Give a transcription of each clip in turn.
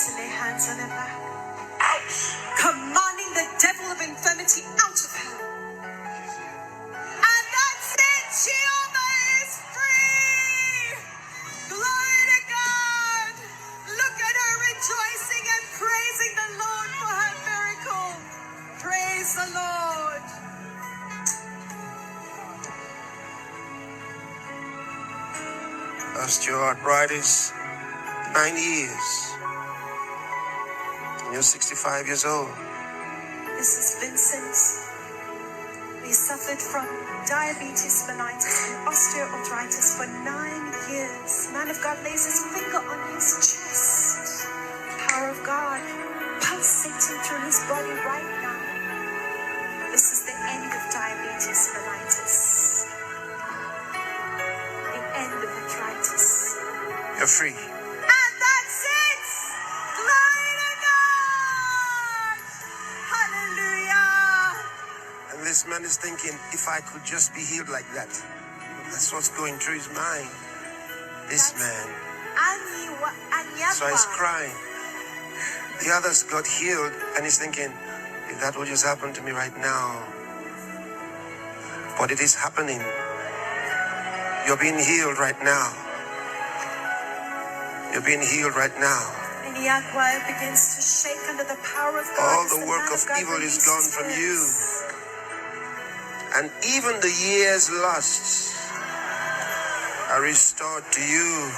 to lay hands on her back, commanding the devil of infirmity out of her. And that's it, Chioma is free! Glory to God! Look at her rejoicing and praising the Lord for her miracle. Praise the Lord. Osteoarthritis, 9 years. You're 65 years old. This is Vincent. He suffered from diabetes mellitus and osteoarthritis for 9 years. Man of God lays his finger on his chest. Power of God pulsating through his body right now. This is the end of diabetes mellitus. The end of arthritis. You're free. And that's it! Glory to God! Hallelujah! And this man is thinking, if I could just be healed like that. That's what's going through his mind. This man. So he's crying. The others got healed, and he's thinking, if that would just happen to me right now. But it is happening. You're being healed right now. You're being healed right now. And Yahweh begins to shake under the power of God. All the work of evil is gone from you. And even the years lost are restored to you.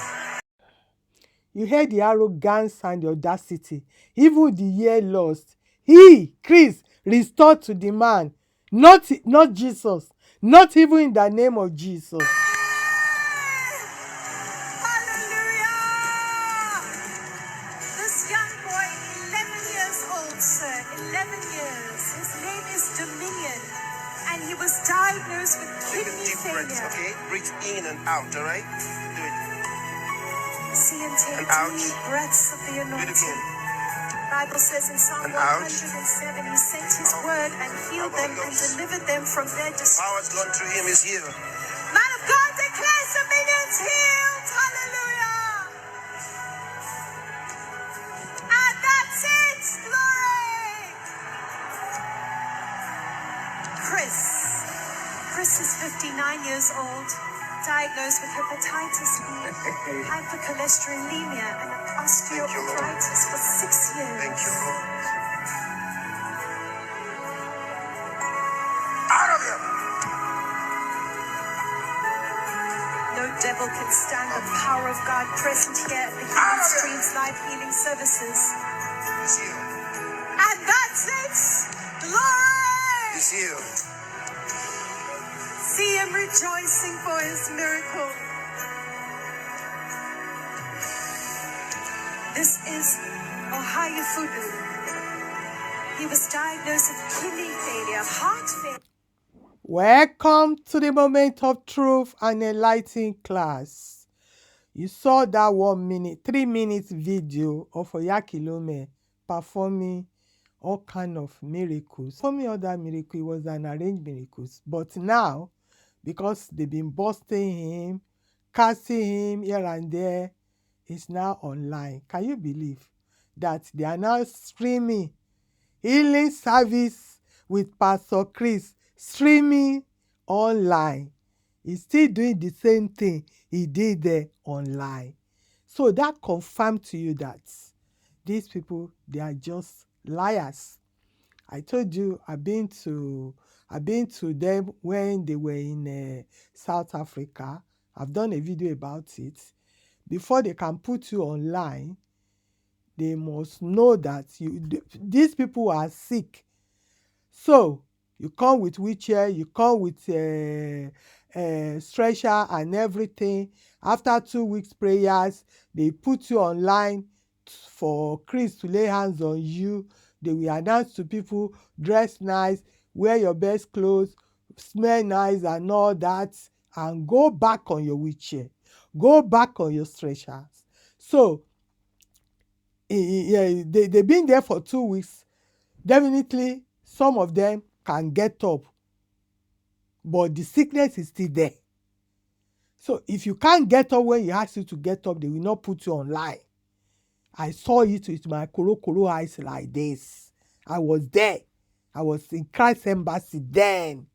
You heard the arrogance and the audacity. Even the year lost. He, Chris, restored to the man. Not Jesus. Not even in the name of Jesus. This young boy, 11 years old, sir, 11 years. His name is Dominion, and he was diagnosed with kidney failure. Okay? Breathe in and out, all right? Do it. See and take And out. deep breaths of the anointing. Beautiful. The Bible says in Psalm And out. 107, he sent his word and healed them and delivered them from their distress. Power's gone through him is here. Man of God declares Dominion's healed. Hallelujah. And that's it. Glory. Chris is 59 years old, diagnosed with hepatitis B, hypercholesterolemia, and osteoarthritis for 6 years. Thank you, Lord. Out of here! No devil can stand the power of God present here at the Healing Streams Live Healing Services. He's healed. And that's it! Glory! He's healed. See him rejoicing for his miracle. This is Oyakhilome. He was diagnosed with kidney failure, heart failure. Welcome to the moment of truth and enlightening class. You saw that 3 minutes video of Oyakhilome performing all kind of miracles. For me, other miracle was an arranged miracles. But now, because they've been busting him, casting him here and there, he's now online. Can you believe that they are now streaming healing service with Pastor Chris, streaming online? He's still doing the same thing he did there online. So that confirmed to you that these people, they are just liars. I told you I've been to them when they were in South Africa. I've done a video about it. Before they can put you online, they must know that these people are sick. So you come with wheelchair, you come with stretcher and everything. After 2 weeks prayers, they put you online for Chris to lay hands on you. They will announce to people, dress nice, wear your best clothes, smell nice and all that, and go back on your wheelchair. Go back on your stretchers. So they've been there for 2 weeks. Definitely, some of them can get up, but the sickness is still there. So if you can't get up when you ask you to get up, they will not put you online. I saw it with my koro eyes like this. I was there. I was in Christ Embassy then.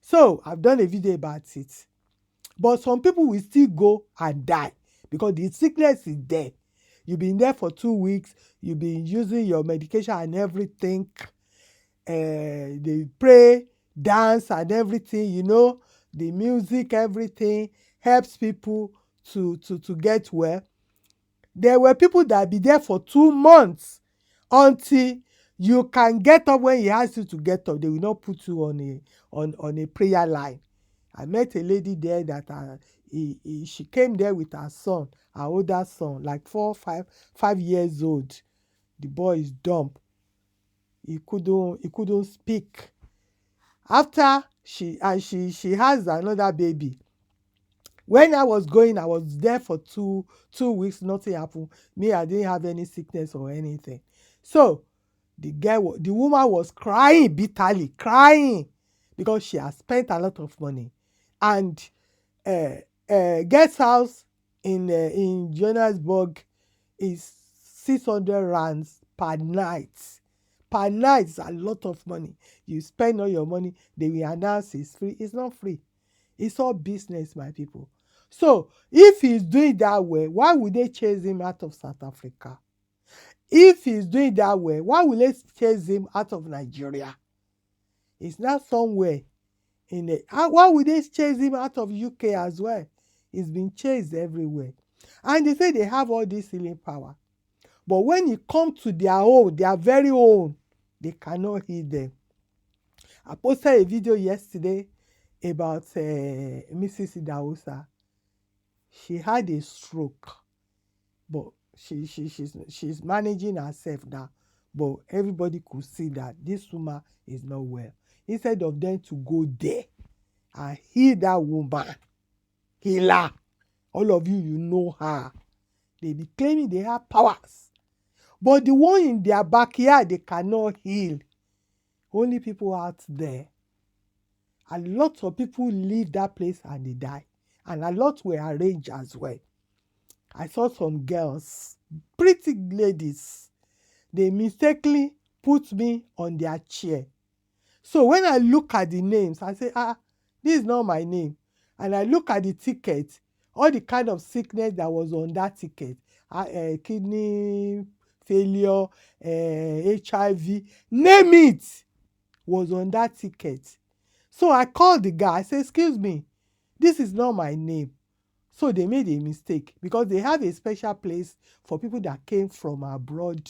So I've done a video about it. But some people will still go and die because the sickness is there. You've been there for 2 weeks. You've been using your medication and everything. They pray, dance and everything, the music, everything helps people to get well. There were people that be there for 2 months until you can get up. When he asks you to get up, they will not put you on a prayer line. I met a lady there that she came there with her son, her older son, like 5 years old. The boy is dumb. He couldn't speak. After she has another baby. When I was going, I was there for two weeks. Nothing happened. Me, I didn't have any sickness or anything. So the woman was crying bitterly, crying because she has spent a lot of money. And guest house in Johannesburg is 600 rands per night. Per night is a lot of money. You spend all your money, they will announce it's free. It's not free. It's all business, my people. So if he's doing that way, why would they chase him out of South Africa? If he's doing that way, why will they chase him out of Nigeria? It's not somewhere in it. Why would they chase him out of UK as well? He's been chased everywhere. And they say they have all this healing power. But when it comes to their own, their very own, they cannot heal them. I posted a video yesterday about Mrs. Idausa. She had a stroke, but she's managing herself now. But everybody could see that this woman is not well. Instead of them to go there and heal that woman, heal her. All of you know her. They be claiming they have powers. But the one in their backyard, they cannot heal. Only people out there. A lot of people leave that place and they die. And a lot were arranged as well. I saw some girls, pretty ladies. They mistakenly put me on their chair. So when I look at the names, I say, this is not my name. And I look at the ticket, all the kind of sickness that was on that ticket. Kidney failure, HIV, name it, was on that ticket. So I called the guy. I said, excuse me, this is not my name. So they made a mistake because they have a special place for people that came from abroad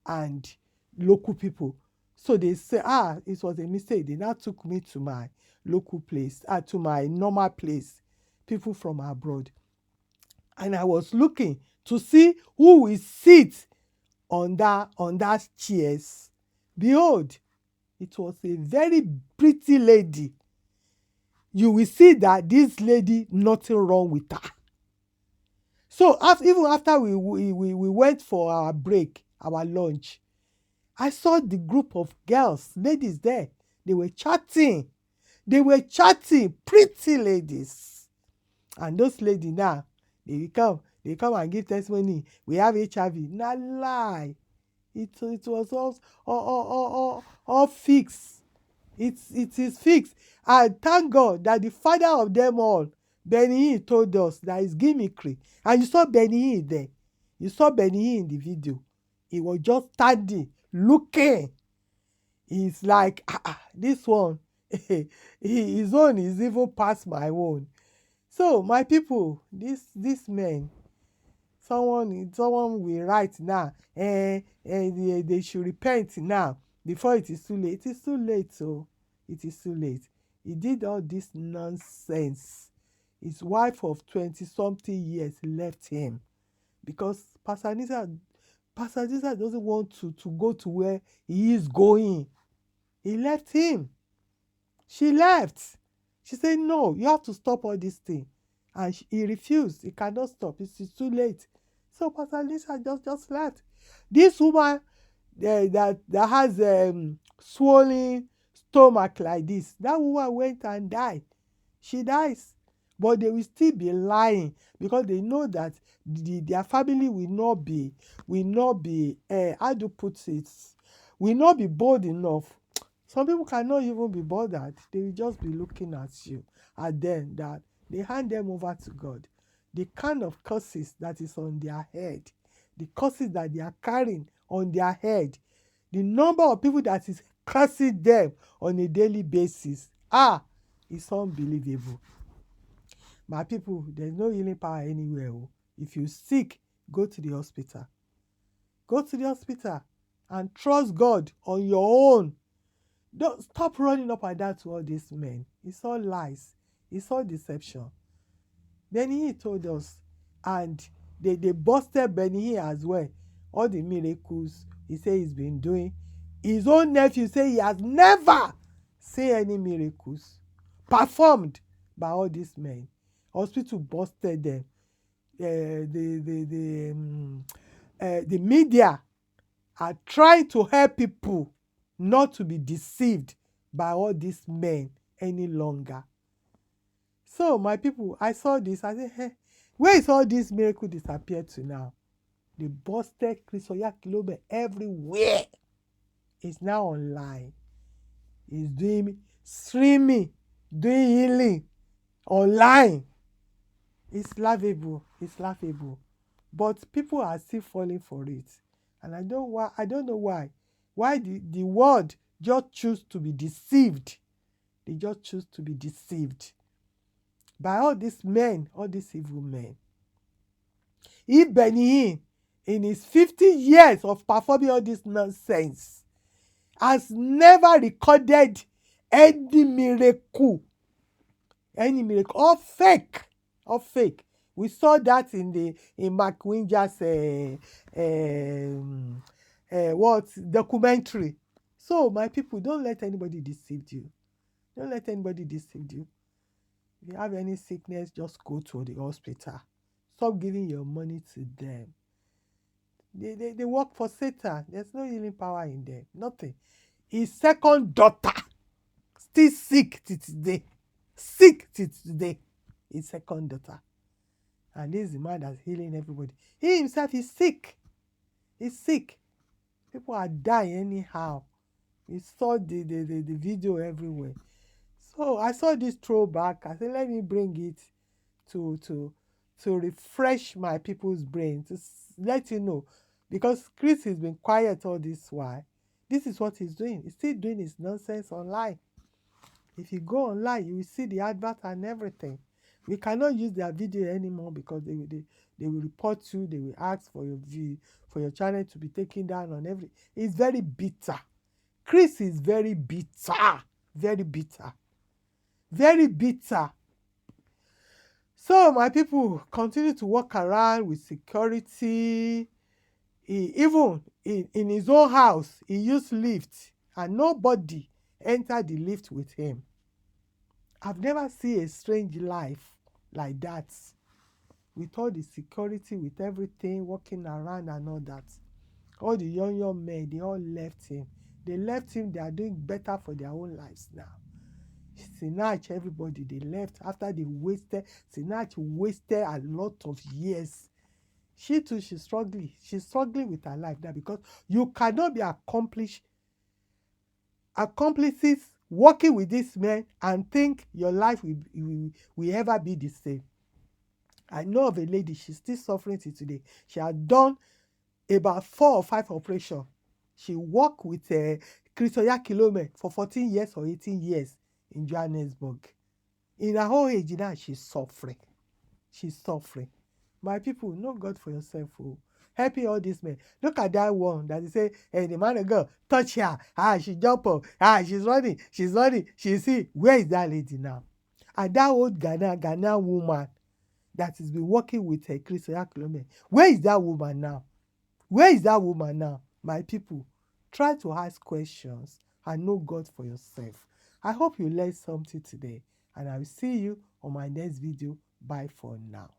and local people. So they say, it was a mistake. They now took me to my local place, to my normal place, people from abroad. And I was looking to see who will sit on that chairs. Behold, it was a very pretty lady. You will see that this lady, nothing wrong with her. So even after we went for our break, our lunch, I saw the group of girls, ladies there. They were chatting. Pretty ladies. And those ladies now, they come and give testimony. We have HIV. Not lie. It was all fixed. It is fixed. And thank God that the father of them all, Benny, told us that it's gimmickry. And you saw Benny there. You saw Benny in the video. He was just standing, looking. He's like, this one, his own is even past my own. So, my people, this man, someone will write now, they should repent now before it is too late. It is too late, so it is too late. He did all this nonsense. His wife of 20-something years left him because Pastor Nisa doesn't want to go to where he is going. He left him. She left. She said, no, you have to stop all this thing. And he refused. He cannot stop. It's too late. So Pastor Lisa just left. This woman that has swollen stomach like this, that woman went and died. She dies. but they will still be lying because they know that their family will not be how do you put it, will not be bold enough. Some people cannot even be bothered. They will just be looking at you, at them, that they hand them over to God. The kind of curses that is on their head, the curses that they are carrying on their head, the number of people that is cursing them on a daily basis, it's unbelievable. My people, there's no healing power anywhere. If you're sick, go to the hospital. Go to the hospital and trust God on your own. Don't stop running up and down to all these men. It's all lies. It's all deception. Benny told us, and they busted Benny as well. All the miracles he said he's been doing. His own nephew say he has never seen any miracles performed by all these men. Hospital busted them. The media are trying to help people not to be deceived by all these men any longer. So, my people, I saw this. I said, hey, where is all this miracle disappeared to now? They busted Chris Oyakhilome everywhere. It's now online. He's doing streaming, doing healing online. It's laughable. It's laughable. But people are still falling for it. And I don't know why. Why the world just choose to be deceived. They just choose to be deceived by all these men, all these evil men. If Benny, in his 50 years of performing all this nonsense, has never recorded any miracle, all fake. We saw that in Mark Winger's documentary. So, my people, don't let anybody deceive you. Don't let anybody deceive you. If you have any sickness, just go to the hospital. Stop giving your money to them. They work for Satan. There's no healing power in them. Nothing. His second daughter, still sick till today. His second daughter. And this is the man that's healing everybody. He himself is sick. He's sick. People are dying anyhow. We saw the video everywhere. So I saw this throwback. I said, let me bring it to refresh my people's brain, to let you know. Because Chris has been quiet all this while. This is what he's doing. He's still doing his nonsense online. If you go online, you will see the advert and everything. We cannot use their video anymore because they will report you. They will ask for your channel to be taken down on every. It's very bitter. Chris is very bitter. Very bitter. Very bitter. So my people continue to walk around with security. Even in his own house, he used lift and nobody entered the lift with him. I've never seen a strange life like that. With all the security, with everything, walking around and all that. All the young men, they all left him. They left him, they are doing better for their own lives now. Sinach, everybody, they left after they wasted. Sinach wasted a lot of years. She too, she's struggling. She's struggling with her life now because you cannot be accomplices working with this man and think your life will ever be the same. I know of a lady, she's still suffering till today. She had done about 4 or 5 operations. She worked with Chris Oyakhilome for 14 years or 18 years in Johannesburg. In her whole age now, she's suffering. She's suffering. My people, know God for yourself. Helping all these men. Look at that one that they say, hey, the man and girl, touch her. She jump up. She's running. She see, where is that lady now? And that old Ghana woman that has been working with Chris Oyakhilome. Where is that woman now? Where is that woman now? My people, try to ask questions and know God for yourself. I hope you learned something today, and I will see you on my next video. Bye for now.